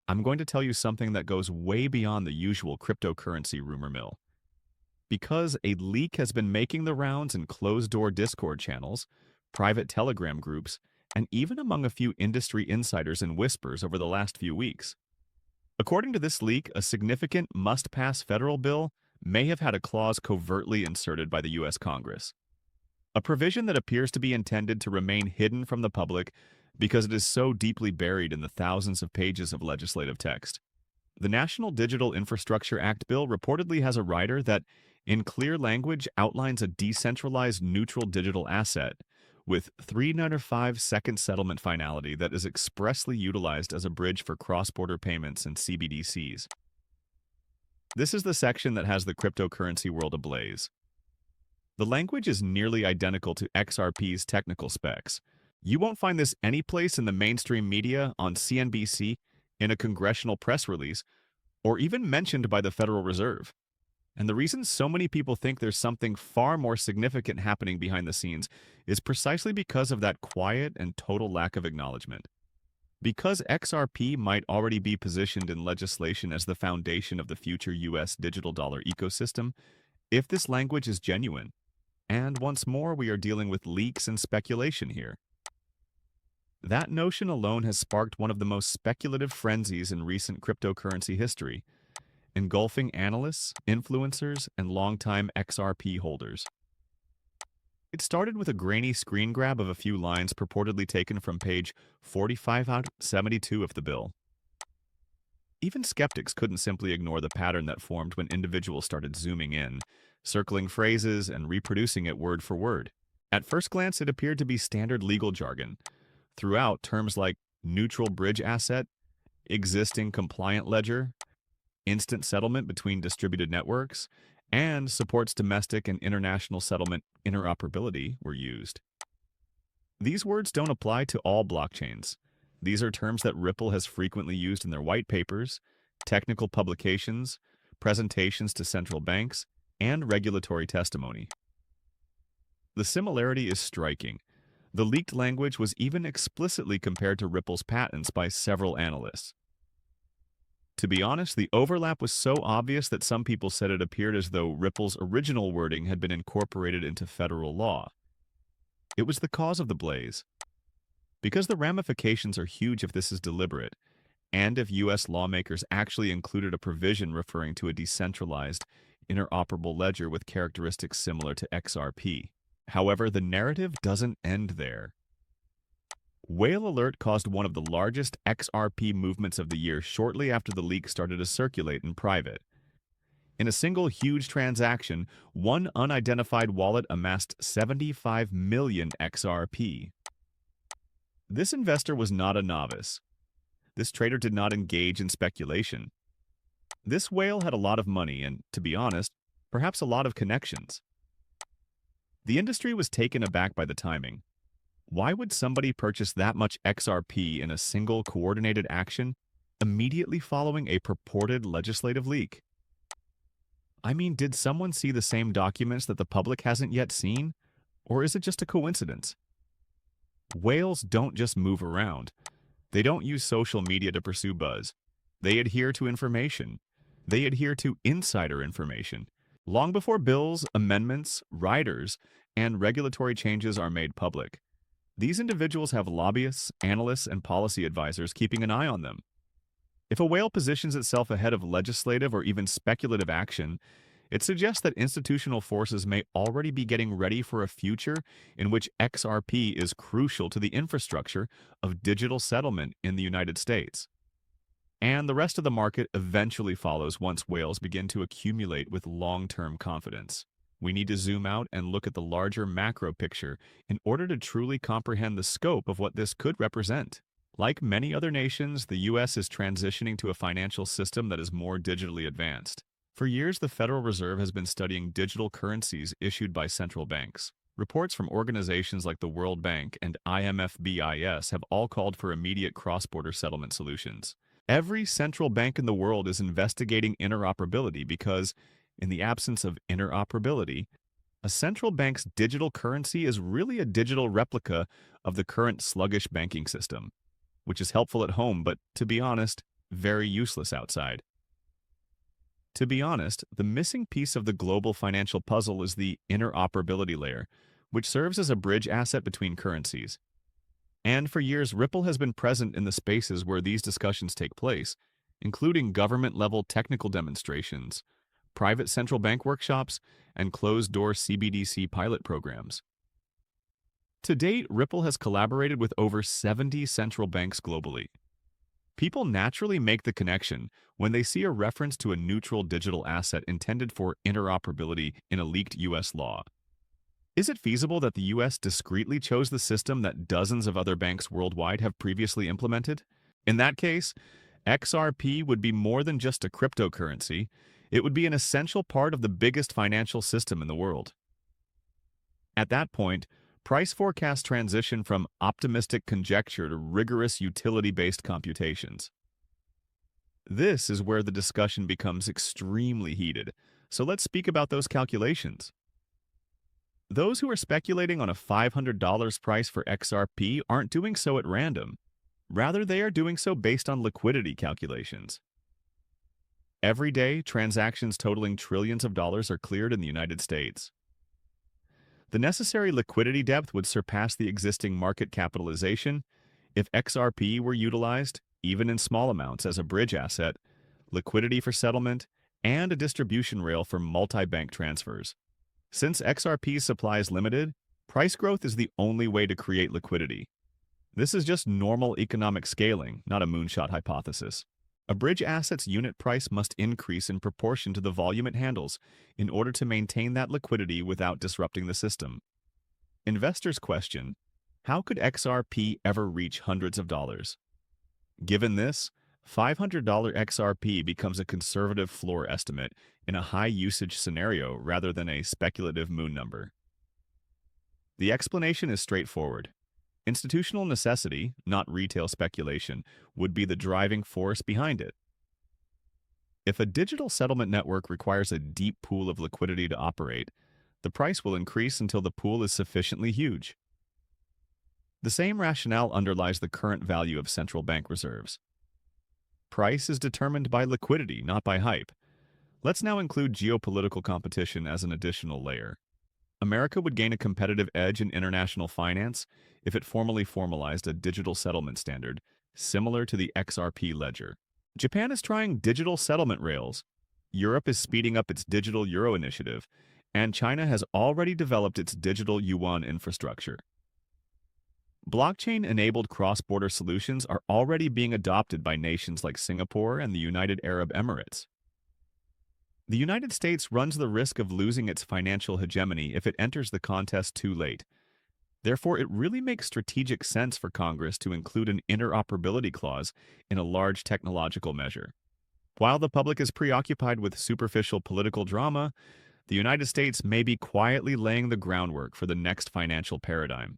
I'm going to tell you something that goes way beyond the usual cryptocurrency rumor mill. Because a leak has been making the rounds in closed-door Discord channels, private Telegram groups, and even among a few industry insiders and whispers over the last few weeks. According to this leak, a significant must-pass federal bill may have had a clause covertly inserted by the U.S. Congress. A provision that appears to be intended to remain hidden from the public because it is so deeply buried in the thousands of pages of legislative text. The National Digital Infrastructure Act bill reportedly has a rider that, in clear language, outlines a decentralized neutral digital asset with 395-second settlement finality that is expressly utilized as a bridge for cross-border payments and CBDCs. This is the section that has the cryptocurrency world ablaze. The language is nearly identical to XRP's technical specs. You won't find this anyplace in the mainstream media, on CNBC, in a congressional press release, or even mentioned by the Federal Reserve. And the reason so many people think there's something far more significant happening behind the scenes is precisely because of that quiet and total lack of acknowledgement. Because XRP might already be positioned in legislation as the foundation of the future US digital dollar ecosystem, if this language is genuine, and once more we are dealing with leaks and speculation here. That notion alone has sparked one of the most speculative frenzies in recent cryptocurrency history, engulfing analysts, influencers, and longtime XRP holders. It started with a grainy screen grab of a few lines purportedly taken from page 45 out of 72 of the bill. Even skeptics couldn't simply ignore the pattern that formed when individuals started zooming in, circling phrases, and reproducing it word for word. At first glance, it appeared to be standard legal jargon. Throughout, terms like neutral bridge asset, existing compliant ledger, instant settlement between distributed networks, and supports domestic and international settlement interoperability were used. These words don't apply to all blockchains. These are terms that Ripple has frequently used in their white papers, technical publications, presentations to central banks, and regulatory testimony. The similarity is striking. The leaked language was even explicitly compared to Ripple's patents by several analysts. To be honest, the overlap was so obvious that some people said it appeared as though Ripple's original wording had been incorporated into federal law. It was the cause of the blaze. Because the ramifications are huge if this is deliberate, and if U.S. lawmakers actually included a provision referring to a decentralized, interoperable ledger with characteristics similar to XRP. However, the narrative doesn't end there. Whale Alert caused one of the largest XRP movements of the year shortly after the leak started to circulate in private. In a single huge transaction, one unidentified wallet amassed 75 million XRP. This investor was not a novice. This trader did not engage in speculation. This whale had a lot of money and, to be honest, perhaps a lot of connections. The industry was taken aback by the timing. Why would somebody purchase that much XRP in a single coordinated action immediately following a purported legislative leak? I mean, did someone see the same documents that the public hasn't yet seen? Or is it just a coincidence? Whales don't just move around. They don't use social media to pursue buzz. They adhere to information. They adhere to insider information. Long before bills, amendments, riders, and regulatory changes are made public. These individuals have lobbyists, analysts, and policy advisors keeping an eye on them. If a whale positions itself ahead of legislative or even speculative action, it suggests that institutional forces may already be getting ready for a future in which XRP is crucial to the infrastructure of digital settlement in the United States. And the rest of the market eventually follows once whales begin to accumulate with long-term confidence. We need to zoom out and look at the larger macro picture in order to truly comprehend the scope of what this could represent. Like many other nations, the U.S. is transitioning to a financial system that is more digitally advanced. For years, the Federal Reserve has been studying digital currencies issued by central banks. Reports from organizations like the World Bank and IMF BIS have all called for immediate cross-border settlement solutions. Every central bank in the world is investigating interoperability because, in the absence of interoperability, a central bank's digital currency is really a digital replica of the current sluggish banking system, which is helpful at home, but to be honest, very useless outside. To be honest, the missing piece of the global financial puzzle is the interoperability layer, which serves as a bridge asset between currencies. And for years, Ripple has been present in the spaces where these discussions take place, including government-level technical demonstrations, private central bank workshops, and closed-door CBDC pilot programs. To date, Ripple has collaborated with over 70 central banks globally. People naturally make the connection when they see a reference to a neutral digital asset intended for interoperability in a leaked U.S. law. Is it feasible that the U.S. discreetly chose the system that dozens of other banks worldwide have previously implemented? In that case, XRP would be more than just a cryptocurrency. It would be an essential part of the biggest financial system in the world. At that point, price forecasts transition from optimistic conjecture to rigorous utility-based computations. This is where the discussion becomes extremely heated, so let's speak about those calculations. Those who are speculating on a $500 price for XRP aren't doing so at random. Rather, they are doing so based on liquidity calculations. Every day, transactions totaling trillions of dollars are cleared in the United States. The necessary liquidity depth would surpass the existing market capitalization if XRP were utilized, even in small amounts, as a bridge asset, liquidity for settlement, and a distribution rail for multi-bank transfers. Since XRP's supply is limited, price growth is the only way to create liquidity. This is just normal economic scaling, not a moonshot hypothesis. A bridge asset's unit price must increase in proportion to the volume it handles in order to maintain that liquidity without disrupting the system. Investors question, how could XRP ever reach hundreds of dollars? Given this, $500 XRP becomes a conservative floor estimate in a high-usage scenario rather than a speculative moon number. The explanation is straightforward. Institutional necessity, not retail speculation, would be the driving force behind it. If a digital settlement network requires a deep pool of liquidity to operate, the price will increase until the pool is sufficiently huge. The same rationale underlies the current value of central bank reserves. Price is determined by liquidity, not by hype. Let's now include geopolitical competition as an additional layer. America would gain a competitive edge in international finance if it formalized a digital settlement standard, similar to the XRP ledger. Japan is trying digital settlement rails. Europe is speeding up its digital euro initiative, and China has already developed its digital yuan infrastructure. Blockchain-enabled cross-border solutions are already being adopted by nations like Singapore and the United Arab Emirates. The United States runs the risk of losing its financial hegemony if it enters the contest too late. Therefore, it really makes strategic sense for Congress to include an interoperability clause in a large technological measure. While the public is preoccupied with superficial political drama, the United States may be quietly laying the groundwork for the next financial paradigm.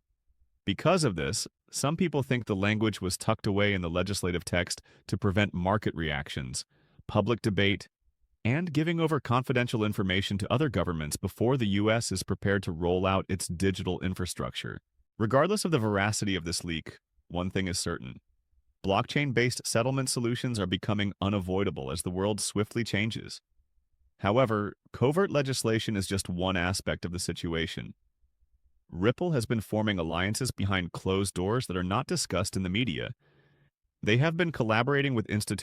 Because of this, some people think the language was tucked away in the legislative text to prevent market reactions, public debate, and giving over confidential information to other governments before the U.S. is prepared to roll out its digital infrastructure. Regardless of the veracity of this leak, one thing is certain. Blockchain-based settlement solutions are becoming unavoidable as the world swiftly changes. However, covert legislation is just one aspect of the situation. Ripple has been forming alliances behind closed doors that are not discussed in the media. They have been collaborating with institutions